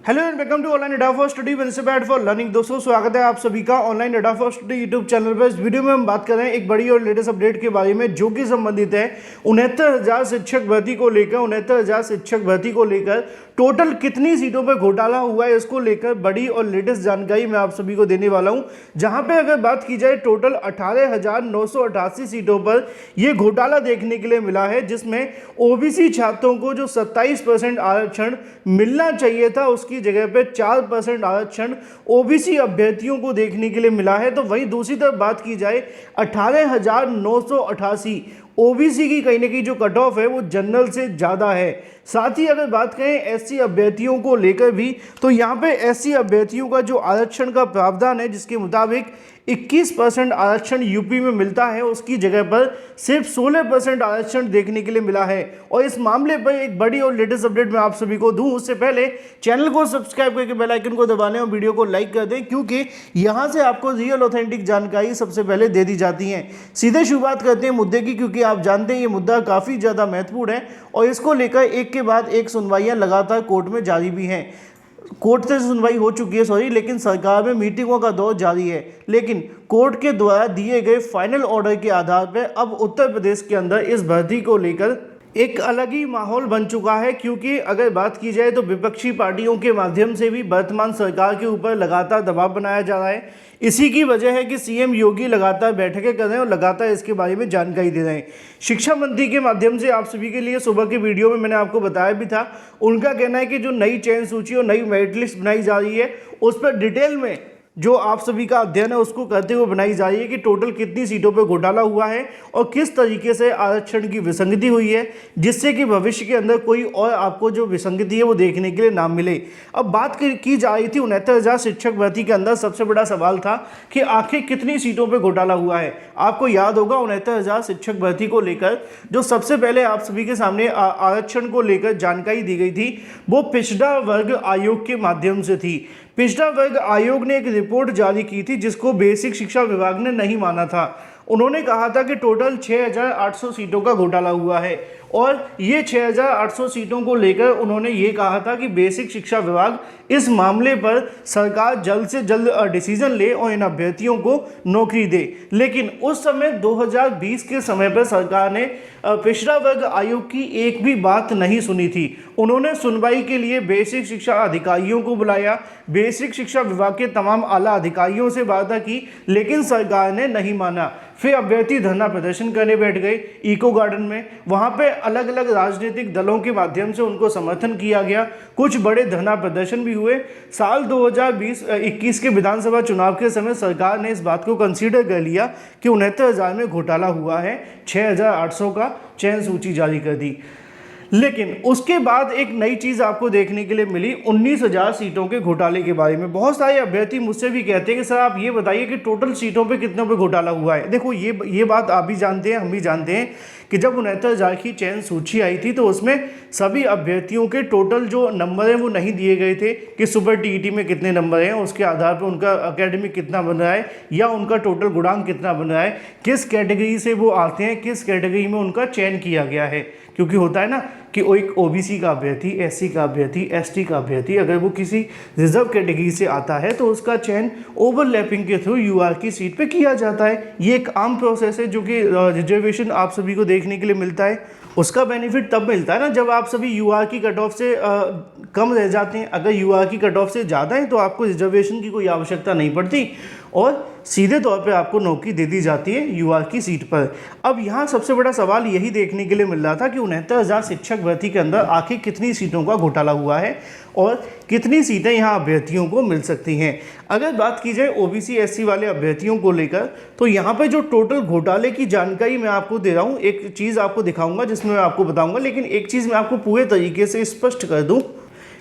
Hello and welcome to online data for study benefit for learning. दोस्तों स्वागत है आप सभी का online data for study YouTube channel पर। इस वीडियो में हम बात कर रहे हैं एक बड़ी और लेटेस्ट अपडेट के बारे में जो कि संबंधित है 69,000 शिक्षक भर्ती को लेकर। 69,000 शिक्षक भर्ती को लेकर टोटल कितनी सीटों पर घोटाला हुआ है, इसको लेकर बड़ी और लेटेस्ट जानकारी मैं आप सभी को देने वाला हूं। जहां पे अगर बात की जाए टोटल 18,988 सीटों पर यह घोटाला देखने के लिए मिला है, जिसमें ओबीसी छात्रों को जो 27% आरक्षण मिलना चाहिए था उसकी जगह पे 4% आरक्षण ओबीसी अभ्यर्थियों को देखने के लिए मिला है। तो वहीं दूसरी तरफ बात की जाए 18,988 ओबीसी की कहीं ना कहीं जो कट ऑफ है वो जनरल से ज़्यादा है। साथ ही अगर बात करें एससी अभ्यर्थियों को लेकर भी, तो यहाँ पे एससी अभ्यर्थियों का जो आरक्षण का प्रावधान है जिसके मुताबिक 21% आरक्षण यूपी में मिलता है, उसकी जगह पर सिर्फ 16% आरक्षण देखने के लिए मिला है। और इस मामले पर एक बड़ी और लेटेस्ट अपडेट मैं आप सभी को दूं उससे पहले चैनल को सब्सक्राइब करके बेल आइकन को दबा लें और वीडियो को लाइक कर दें, क्योंकि यहां से आपको रियल ऑथेंटिक जानकारी सबसे पहले दे दी जाती है। सीधे शुरुआत करते हैं मुद्दे की, क्योंकि आप जानते हैं ये मुद्दा काफ़ी ज़्यादा महत्वपूर्ण है और इसको लेकर एक के बाद एक सुनवाइयाँ लगातार कोर्ट में जारी भी हैं। कोर्ट से सुनवाई हो चुकी है लेकिन सरकार में मीटिंगों का दौर जारी है। लेकिन कोर्ट के द्वारा दिए गए फाइनल ऑर्डर के आधार पर अब उत्तर प्रदेश के अंदर इस भर्ती को लेकर एक अलग ही माहौल बन चुका है, क्योंकि अगर बात की जाए तो विपक्षी पार्टियों के माध्यम से भी वर्तमान सरकार के ऊपर लगातार दबाव बनाया जा रहा है। इसी की वजह है कि सीएम योगी लगातार बैठकें कर रहे हैं और लगातार इसके बारे में जानकारी दे रहे हैं। शिक्षा मंत्री के माध्यम से आप सभी के लिए सुबह के वीडियो में मैंने आपको बताया भी था, उनका कहना है कि जो नई चयन सूची और नई मेरिट लिस्ट बनाई जा रही है उस पर डिटेल में जो आप सभी का अध्ययन है उसको करते हुए बनाई जा रही है कि टोटल कितनी सीटों पर घोटाला हुआ है और किस तरीके से आरक्षण की विसंगति हुई है, जिससे कि भविष्य के अंदर कोई और आपको जो विसंगति है वो देखने के लिए ना मिले। अब बात की जा रही थी 69,000 शिक्षक भर्ती के अंदर सबसे बड़ा सवाल था कि आखिर कितनी सीटों पर घोटाला हुआ है। आपको याद होगा 69,000 शिक्षक भर्ती को लेकर जो सबसे पहले आप सभी के सामने आरक्षण को लेकर जानकारी दी गई थी वो पिछड़ा वर्ग आयोग के माध्यम से थी। पिछड़ा वर्ग आयोग ने एक रिपोर्ट जारी की थी जिसको बेसिक शिक्षा विभाग ने नहीं माना था। उन्होंने कहा था कि टोटल 6,800 सीटों का घोटाला हुआ है और ये 6,800 सीटों को लेकर उन्होंने ये कहा था कि बेसिक शिक्षा विभाग इस मामले पर सरकार जल्द से जल्द डिसीजन ले और इन अभ्यर्थियों को नौकरी दे। लेकिन उस समय 2020 के समय पर सरकार ने पिछड़ा वर्ग आयोग की एक भी बात नहीं सुनी थी। उन्होंने सुनवाई के लिए बेसिक शिक्षा अधिकारियों को बुलाया, बेसिक शिक्षा विभाग के तमाम आला अधिकारियों से वार्ता की, लेकिन सरकार ने नहीं माना। फिर अभ्यर्थी धरना प्रदर्शन करने बैठ गए इको गार्डन में। वहाँ पे अलग अलग राजनीतिक दलों के माध्यम से उनको समर्थन किया गया, कुछ बड़े धरना प्रदर्शन भी हुए। साल 2020-21 के विधानसभा चुनाव के समय सरकार ने इस बात को कंसीडर कर लिया कि 69,000 में घोटाला हुआ है, 6,800 का चयन सूची जारी कर दी। लेकिन उसके बाद एक नई चीज़ आपको देखने के लिए मिली 19,000 सीटों के घोटाले के बारे में। बहुत सारे अभ्यर्थी मुझसे भी कहते हैं कि सर आप ये बताइए कि टोटल सीटों पे कितनों पे घोटाला हुआ है। देखो ये बात आप भी जानते हैं, हम भी जानते हैं कि जब 69,000 की चयन सूची आई थी तो उसमें सभी अभ्यर्थियों के टोटल जो नंबर हैं वो नहीं दिए गए थे कि सुपर टीईटी में कितने नंबर हैं, उसके आधार पर उनका एकेडमिक कितना बन रहा है या उनका टोटल गुणांक कितना बन रहा है, किस कैटेगरी से वो आते हैं, किस कैटेगरी में उनका चयन किया गया है। क्योंकि होता है ना कि वो एक ओबीसी का अभ्यर्थी, एससी का अभ्यर्थी, एसटी का अभ्यर्थी अगर वो किसी रिजर्व कैटेगरी से आता है तो उसका चयन ओवरलैपिंग के थ्रू यूआर की सीट पे किया जाता है। ये एक आम प्रोसेस है जो कि रिजर्वेशन आप सभी को देखने के लिए मिलता है। उसका बेनिफिट तब मिलता है ना जब आप सभी यूआर की कट ऑफ से कम रह जाते हैं। अगर यूआर की कट ऑफ से ज़्यादा है तो आपको रिजर्वेशन की कोई आवश्यकता नहीं पड़ती और सीधे तौर पे आपको नौकरी दे दी जाती है यूआर की सीट पर। अब यहाँ सबसे बड़ा सवाल यही देखने के लिए मिल रहा था कि 69,000 शिक्षक भर्ती के अंदर आखिर कितनी सीटों का घोटाला हुआ है और कितनी सीटें यहाँ अभ्यर्थियों को मिल सकती हैं। अगर बात की जाए ओबीसी एससी वाले अभ्यर्थियों को लेकर तो यहाँ पे जो टोटल घोटाले की जानकारी मैं आपको दे रहा हूँ, एक चीज़ आपको दिखाऊंगा जिसमें मैं आपको बताऊंगा, लेकिन एक चीज़ मैं आपको पूरे तरीके से स्पष्ट कर दूँ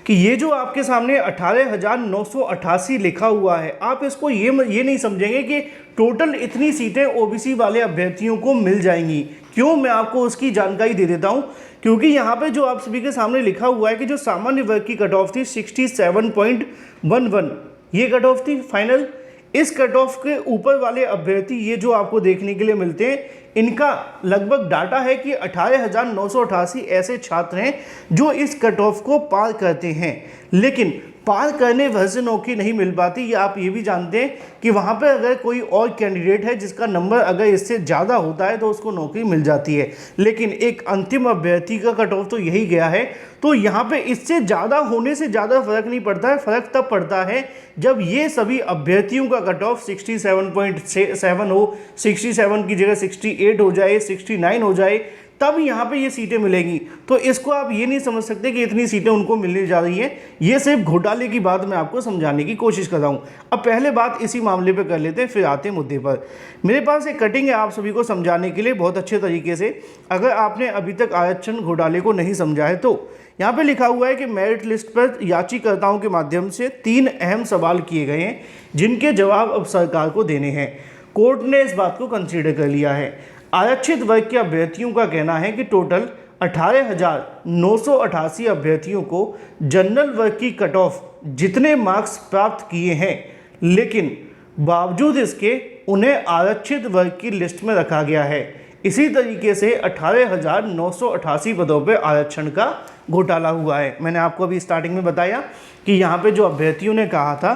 कि ये जो आपके सामने 18,988 लिखा हुआ है, आप इसको ये नहीं समझेंगे कि टोटल इतनी सीटें ओबीसी वाले अभ्यर्थियों को मिल जाएंगी। क्यों, मैं आपको उसकी जानकारी दे देता हूँ। क्योंकि यहाँ पे जो आप सभी के सामने लिखा हुआ है कि जो सामान्य वर्ग की कट ऑफ थी 67.11, ये कट ऑफ थी फाइनल। इस कट ऑफ के ऊपर वाले अभ्यर्थी ये जो आपको देखने के लिए मिलते हैं, इनका लगभग डाटा है कि 18,988 ऐसे छात्र हैं जो इस कट ऑफ को पार करते हैं। लेकिन पार करने भर से नौकरी नहीं मिल पाती। या आप ये भी जानते हैं कि वहाँ पर अगर कोई और कैंडिडेट है जिसका नंबर अगर इससे ज़्यादा होता है तो उसको नौकरी मिल जाती है, लेकिन एक अंतिम अभ्यर्थी का कट ऑफ तो यही गया है। तो यहाँ पे इससे ज़्यादा होने से ज़्यादा फर्क नहीं पड़ता है, फ़र्क तब पड़ता है जब ये सभी अभ्यर्थियों का कट ऑफ 67.7 हो, 67 की जगह 68 हो जाए, 69 हो जाए, तब यहाँ पे ये सीटें मिलेंगी। तो इसको आप ये नहीं समझ सकते कि इतनी सीटें उनको मिलने जा रही हैं। ये सिर्फ घोटाले की बात मैं आपको समझाने की कोशिश कर रहा हूँ। अब पहले बात इसी मामले पे कर लेते हैं, फिर आते हैं मुद्दे पर। मेरे पास एक कटिंग है आप सभी को समझाने के लिए बहुत अच्छे तरीके से। अगर आपने अभी तक आरक्षण घोटाले को नहीं समझा है तो यहाँ पे लिखा हुआ है कि मेरिट लिस्ट पर याचिकाकर्ताओं के माध्यम से 3 अहम सवाल किए गए हैं जिनके जवाब अब सरकार को देने हैं। कोर्ट ने इस बात को कंसीडर कर लिया है। आरक्षित वर्ग के अभ्यर्थियों का कहना है कि टोटल 18,988 अभ्यर्थियों को जनरल वर्ग की कट ऑफ जितने मार्क्स प्राप्त किए हैं, लेकिन बावजूद इसके उन्हें आरक्षित वर्ग की लिस्ट में रखा गया है। इसी तरीके से 18,988 पदों पर आरक्षण का घोटाला हुआ है। मैंने आपको अभी स्टार्टिंग में बताया कि यहाँ पे जो अभ्यर्थियों ने कहा था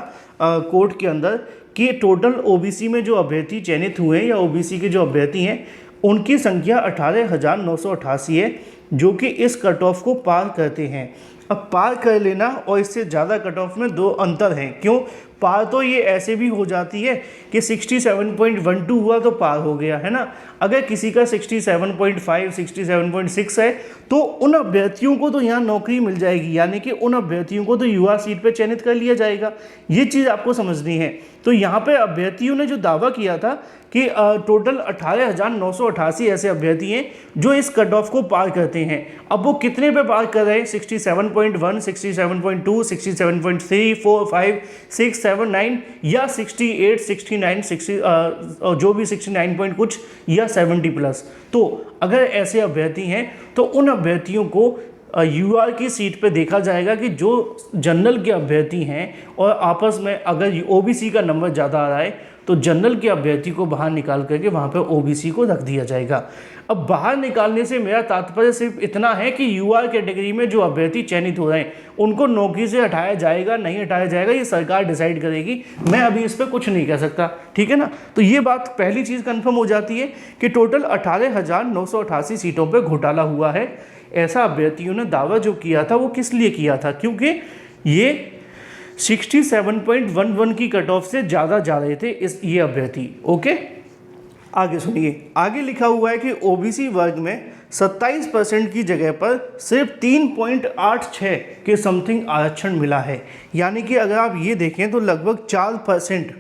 कोर्ट के अंदर कि टोटल ओबीसी में जो अभ्यर्थी चयनित हुए हैं या ओबीसी के जो अभ्यर्थी हैं उनकी संख्या 18,988 है, जो कि इस कट ऑफ को पार करते हैं। अब पार कर लेना और इससे ज़्यादा कट ऑफ में 2 अंतर हैं। क्यों पार? तो ये ऐसे भी हो जाती है कि 67.12 हुआ तो पार हो गया, है ना। अगर किसी का 67.5, 67.6 है तो उन अभ्यर्थियों को तो यहाँ नौकरी मिल जाएगी, यानी कि उन अभ्यर्थियों को तो युवा सीट पर चयनित कर लिया जाएगा। ये चीज़ आपको समझनी है। तो यहाँ पे अभ्यर्थियों ने जो दावा किया था कि टोटल 18,988 ऐसे अभ्यर्थी हैं जो इस कट ऑफ को पार करते हैं। अब वो कितने पे पार कर रहे हैं? 67.1, 67.2, 67.3, 4, 5, 6, 7, 9 या 68, 69, 60 जो भी 69 पॉइंट कुछ या 70 प्लस। तो अगर ऐसे अभ्यर्थी हैं तो उन अभ्यर्थियों को यूआर की सीट पे देखा जाएगा कि जो जनरल के अभ्यर्थी हैं और आपस में अगर ओबीसी का नंबर ज़्यादा आ रहा है तो जनरल के अभ्यर्थी को बाहर निकाल करके वहाँ पे ओबीसी को रख दिया जाएगा। अब बाहर निकालने से मेरा तात्पर्य सिर्फ इतना है कि यूआर कैटेगरी में जो अभ्यर्थी चयनित हो रहे हैं उनको नौकरी से हटाया जाएगा नहीं हटाया जाएगा ये सरकार डिसाइड करेगी। मैं अभी इस पर कुछ नहीं कह सकता, ठीक है ना। तो ये बात पहली चीज़ कन्फर्म हो जाती है कि टोटल 18,988 सीटों पर घोटाला हुआ है। ऐसा अभ्यर्थियों ने दावा जो किया था वो किस लिए किया था? क्योंकि ये 67.11 की कट ऑफ से ज़्यादा जा रहे थे ये अभ्यर्थी। ओके, आगे सुनिए। आगे लिखा हुआ है कि ओबीसी वर्ग में 27% की जगह पर सिर्फ 3.86 के समथिंग आरक्षण मिला है। यानी कि अगर आप ये देखें तो लगभग 4%,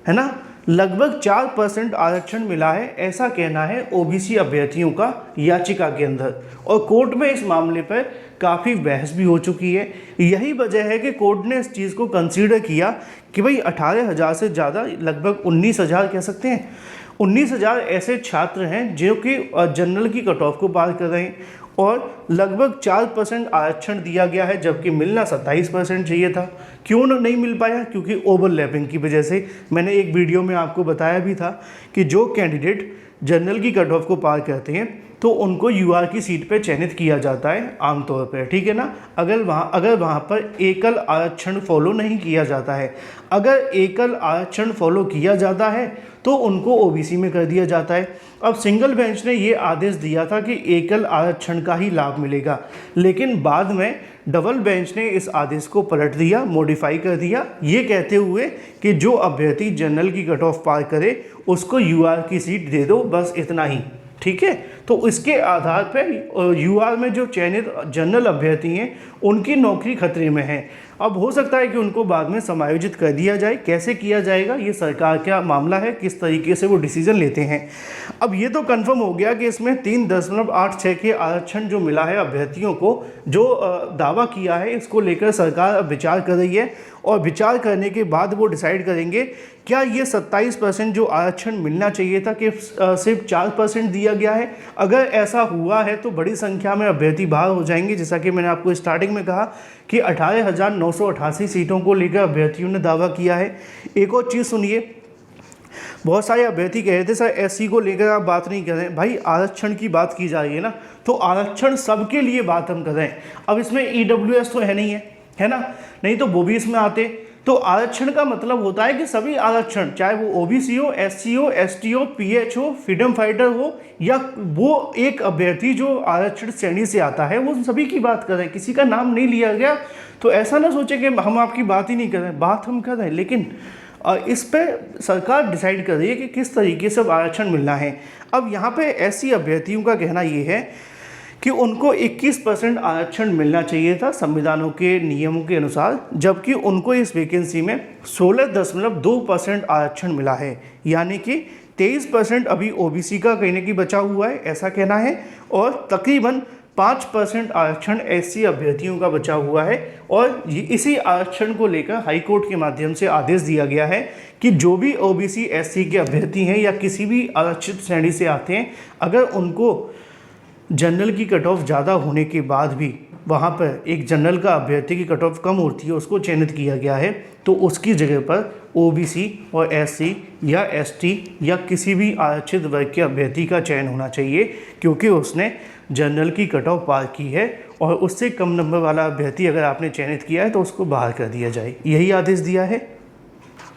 है ना, लगभग 4% आरक्षण मिला है, ऐसा कहना है ओबीसी अभ्यर्थियों का याचिका के अंदर। और कोर्ट में इस मामले पर काफ़ी बहस भी हो चुकी है। यही वजह है कि कोर्ट ने इस चीज़ को कंसीडर किया कि भाई 18,000 से ज़्यादा, लगभग 19,000 कह सकते हैं, 19,000 ऐसे छात्र हैं जो कि जनरल की कट ऑफ को पार कर रहे हैं और लगभग 4% आरक्षण दिया गया है, जबकि मिलना 27% चाहिए था। क्यों नहीं मिल पाया? क्योंकि ओवरलैपिंग की वजह से। मैंने एक वीडियो में आपको बताया भी था कि जो कैंडिडेट जनरल की कट ऑफ को पार करते हैं तो उनको यूआर की सीट पे चयनित किया जाता है आमतौर पर, ठीक है ना। अगर वहाँ पर एकल आरक्षण फॉलो नहीं किया जाता है, अगर एकल आरक्षण फॉलो किया जाता है तो उनको ओबीसी में कर दिया जाता है। अब सिंगल बेंच ने ये आदेश दिया था कि एकल आरक्षण का ही लाभ मिलेगा, लेकिन बाद में डबल बेंच ने इस आदेश को पलट दिया, मॉडिफाई कर दिया, ये कहते हुए कि जो अभ्यर्थी जनरल की कट ऑफ पार करे उसको यूआर की सीट दे दो, बस इतना ही, ठीक है। तो इसके आधार पर यूआर में जो चयनित जनरल अभ्यर्थी हैं उनकी नौकरी खतरे में है। अब हो सकता है कि उनको बाद में समायोजित कर दिया जाए। कैसे किया जाएगा ये सरकार का मामला है, किस तरीके से वो डिसीजन लेते हैं। अब ये तो कंफर्म हो गया कि इसमें 3.86 के आरक्षण जो मिला है अभ्यर्थियों को, जो दावा किया है, इसको लेकर सरकार अब विचार कर रही है और विचार करने के बाद वो डिसाइड करेंगे क्या ये 27% जो आरक्षण मिलना चाहिए था कि सिर्फ 4% दिया गया है। अगर ऐसा हुआ है तो बड़ी संख्या में अभ्यर्थी बाहर हो जाएंगे, जैसा कि मैंने आपको स्टार्टिंग में कहा कि 18,988 सीटों को लेकर अभ्यर्थियों ने दावा किया है। एक और चीज़ सुनिए, बहुत सारे अभ्यर्थी कह रहे थे सर एससी को लेकर आप बात नहीं कर रहे हैं। भाई आरक्षण की बात की जा रही है ना, तो आरक्षण सबके लिए बात हम कर रहे हैं। अब इसमें ईडब्ल्यूएस तो है नहीं है, है ना, नहीं तो वो भी इसमें आते। तो आरक्षण का मतलब होता है कि सभी आरक्षण, चाहे वो ओबीसी हो, एससी हो, एसटी हो, पीएच हो, फ्रीडम फाइटर हो, या वो एक अभ्यर्थी जो आरक्षण श्रेणी से आता है, वो सभी की बात कर रहे हैं, किसी का नाम नहीं लिया गया। तो ऐसा ना सोचे कि हम आपकी बात ही नहीं कर रहे हैं, बात हम कर रहे हैं, लेकिन इस पे सरकार डिसाइड कर रही है कि किस तरीके से आरक्षण मिलना है। अब यहाँ पे एससी अभ्यर्थियों का कहना ये है कि उनको 21% आरक्षण मिलना चाहिए था संविधानों के नियमों के अनुसार, जबकि उनको इस वैकेंसी में 16.2% आरक्षण मिला है, यानी कि 23% अभी ओबीसी का कहीं ना कहीं बचा हुआ है, ऐसा कहना है, और तकरीबन 5% आरक्षण एससी अभ्यर्थियों का बचा हुआ है। और इसी आरक्षण को लेकर हाईकोर्ट के माध्यम से आदेश दिया गया है कि जो भी ओबीसी एससी के अभ्यर्थी हैं या किसी भी आरक्षित श्रेणी से आते हैं, अगर उनको जनरल की कट ऑफ ज़्यादा होने के बाद भी वहाँ पर एक जनरल का अभ्यर्थी की कट ऑफ कम होती है, उसको चयनित किया गया है, तो उसकी जगह पर ओबीसी और एससी या एसटी या किसी भी आरक्षित वर्ग के अभ्यर्थी का चयन होना चाहिए, क्योंकि उसने जनरल की कट ऑफ पार की है, और उससे कम नंबर वाला अभ्यर्थी अगर आपने चयनित किया है तो उसको बाहर कर दिया जाए, यही आदेश दिया है।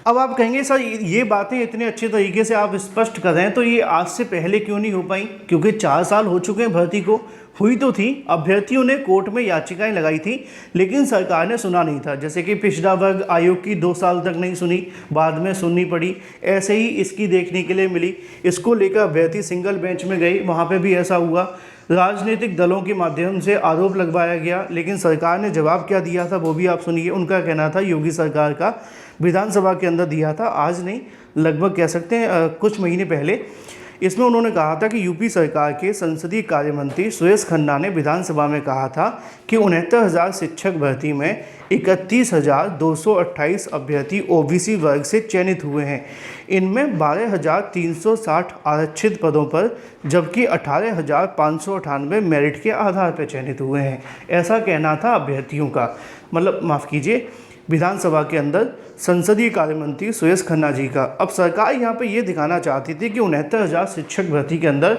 अब आप कहेंगे सर ये बातें इतने अच्छे तरीके से आप स्पष्ट कर रहे हैं, तो ये आज से पहले क्यों नहीं हो पाई? क्योंकि 4 साल हो चुके हैं भर्ती को, हुई तो थी, अभ्यर्थियों ने कोर्ट में याचिकाएं लगाई थी, लेकिन सरकार ने सुना नहीं था। जैसे कि पिछड़ा वर्ग आयोग की 2 साल तक नहीं सुनी, बाद में सुननी पड़ी, ऐसे ही इसकी देखने के लिए मिली। इसको लेकर अभ्यर्थी सिंगल बेंच में गई, वहाँ पर भी ऐसा हुआ। राजनीतिक दलों के माध्यम से आरोप लगवाया गया, लेकिन सरकार ने जवाब क्या दिया था वो भी आप सुनिए। उनका कहना था, योगी सरकार का, विधानसभा के अंदर दिया था, आज नहीं, लगभग कह सकते हैं कुछ महीने पहले। इसमें उन्होंने कहा था कि यूपी सरकार के संसदीय कार्य मंत्री सुरेश खन्ना ने विधानसभा में कहा था कि 69,000 शिक्षक भर्ती में 31,228 अभ्यर्थी ओबीसी वर्ग से चयनित हुए हैं। इनमें 12,360 आरक्षित पदों पर, जबकि 18,598 मेरिट के आधार पर चयनित हुए हैं। ऐसा कहना था अभ्यर्थियों का, मतलब माफ़ कीजिए, विधानसभा के अंदर संसदीय कार्य मंत्री सुरेश खन्ना जी का। अब सरकार यहाँ पे ये दिखाना चाहती थी कि 69,000 शिक्षक भर्ती के अंदर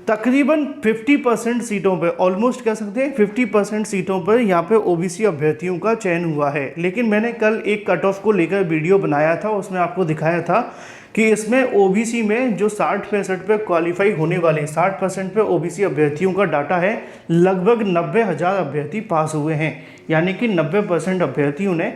तकरीबन 50% सीटों पर, ऑलमोस्ट कह सकते हैं 50% सीटों पर यहाँ पे ओबीसी अभ्यर्थियों का चयन हुआ है। लेकिन मैंने कल एक कट ऑफ को लेकर वीडियो बनाया था, उसमें आपको दिखाया था कि इसमें ओबीसी में जो 60-65 पे क्वालिफाई होने वाले 60% पे ओबीसी अभ्यर्थियों का डाटा है, लगभग 90,000 अभ्यर्थी पास हुए हैं, यानी कि 90% अभ्यर्थियों ने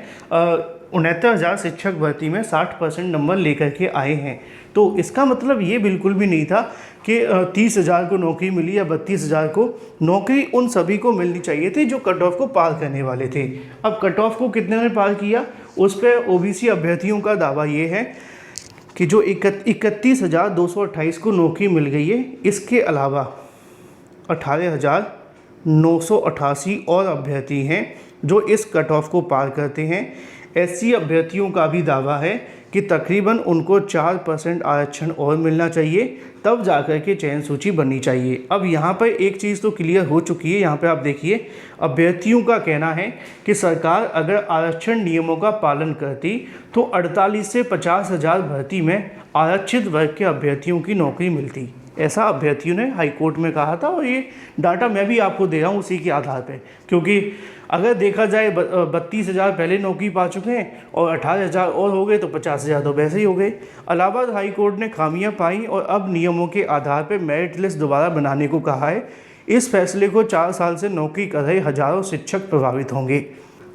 69,000 शिक्षक भर्ती में 60% नंबर लेकर के आए हैं। तो इसका मतलब ये बिल्कुल भी नहीं था कि 30,000 को नौकरी मिली या 32,000 को नौकरी, उन सभी को मिलनी चाहिए थी जो कट ऑफ को पार करने वाले थे। अब कट ऑफ को कितने ने पार किया, उस पर ओबीसी अभ्यर्थियों का दावा ये है कि जो 31,228 को नौकरी मिल गई है, इसके अलावा 18,988 और अभ्यर्थी हैं जो इस कट ऑफ को पार करते हैं। एससी अभ्यर्थियों का भी दावा है कि तकरीबन उनको 4% आरक्षण और मिलना चाहिए, तब जाकर के चयन सूची बननी चाहिए। अब यहाँ पर एक चीज़ तो क्लियर हो चुकी है, यहाँ पे आप देखिए, अभ्यर्थियों का कहना है कि सरकार अगर आरक्षण नियमों का पालन करती तो 48 से 50,000 भर्ती में आरक्षित वर्ग के अभ्यर्थियों की नौकरी मिलती, ऐसा अभ्यर्थियों ने हाईकोर्ट में कहा था। और ये डाटा मैं भी आपको दे रहा हूँ उसी के आधार पे, क्योंकि अगर देखा जाए 32,000 पहले नौकरी पा चुके हैं और 18,000 और हो गए तो 50,000 तो वैसे ही हो गए। इलाहाबाद हाईकोर्ट ने खामियां पाई और अब नियमों के आधार पर मेरिट लिस्ट दोबारा बनाने को कहा है। इस फैसले को 4 साल से नौकरी कर रहे हजारों शिक्षक प्रभावित होंगे।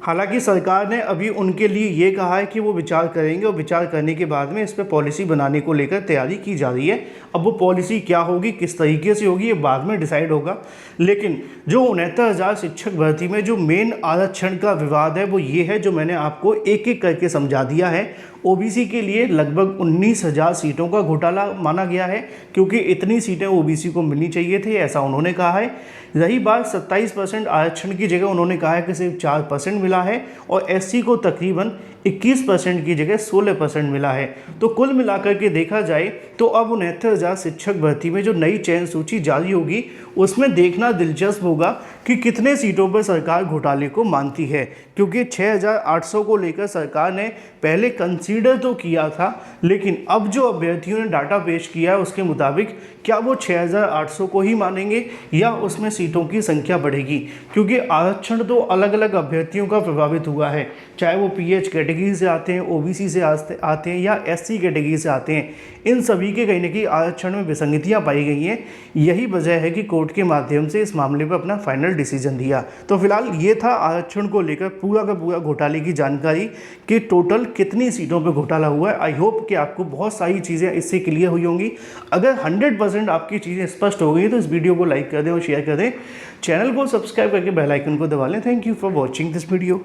हालांकि सरकार ने अभी उनके लिए ये कहा है कि वो विचार करेंगे, और विचार करने के बाद में इस पर पॉलिसी बनाने को लेकर तैयारी की जा रही है। अब वो पॉलिसी क्या होगी, किस तरीके से होगी, ये बाद में डिसाइड होगा। लेकिन जो 69,000 शिक्षक भर्ती में जो मेन आरक्षण का विवाद है वो ये है, जो मैंने आपको एक एक करके समझा दिया है। ओबीसी के लिए लगभग 19,000 सीटों का घोटाला माना गया है, क्योंकि इतनी सीटें ओबीसी को मिलनी चाहिए थी, ऐसा उन्होंने कहा है। रही बात 27% आरक्षण की जगह उन्होंने कहा है कि सिर्फ 4% मिला है, और एससी को तकरीबन 21% की जगह 16% मिला है। तो कुल मिलाकर के देखा जाए तो अब 69,000 शिक्षक भर्ती में जो नई चयन सूची जारी होगी, उसमें देखना दिलचस्प होगा कि कितने सीटों पर सरकार घोटाले को मानती है, क्योंकि 6,800 को लेकर सरकार ने पहले कंसीड कंसीडर तो किया था, लेकिन अब जो अभ्यर्थियों ने डाटा पेश किया है उसके मुताबिक क्या वो 6800 को ही मानेंगे या उसमें सीटों की संख्या बढ़ेगी, क्योंकि आरक्षण तो अलग अलग अभ्यर्थियों का प्रभावित हुआ है, चाहे वो पीएच कैटेगरी से आते हैं, ओबीसी से आते हैं या एससी कैटेगरी से आते हैं। इन सभी के कहीं ना कहीं आरक्षण में विसंगतियां पाई गई हैं। यही वजह है कि कोर्ट के माध्यम से इस मामले पर अपना फाइनल डिसीजन दिया। तो फिलहाल ये था आरक्षण को लेकर पूरा का पूरा घोटाले की जानकारी कि टोटल कितनी सीटों पर घोटाला हुआ है। आई होप कि आपको बहुत सारी चीज़ें इससे क्लियर हुई होंगी। अगर 100% आपकी चीज़ें स्पष्ट हो गई तो इस वीडियो को लाइक कर दें और शेयर कर दें। चैनल को सब्सक्राइब करके बेल आइकन को दबा लें। Thank you for watching this video.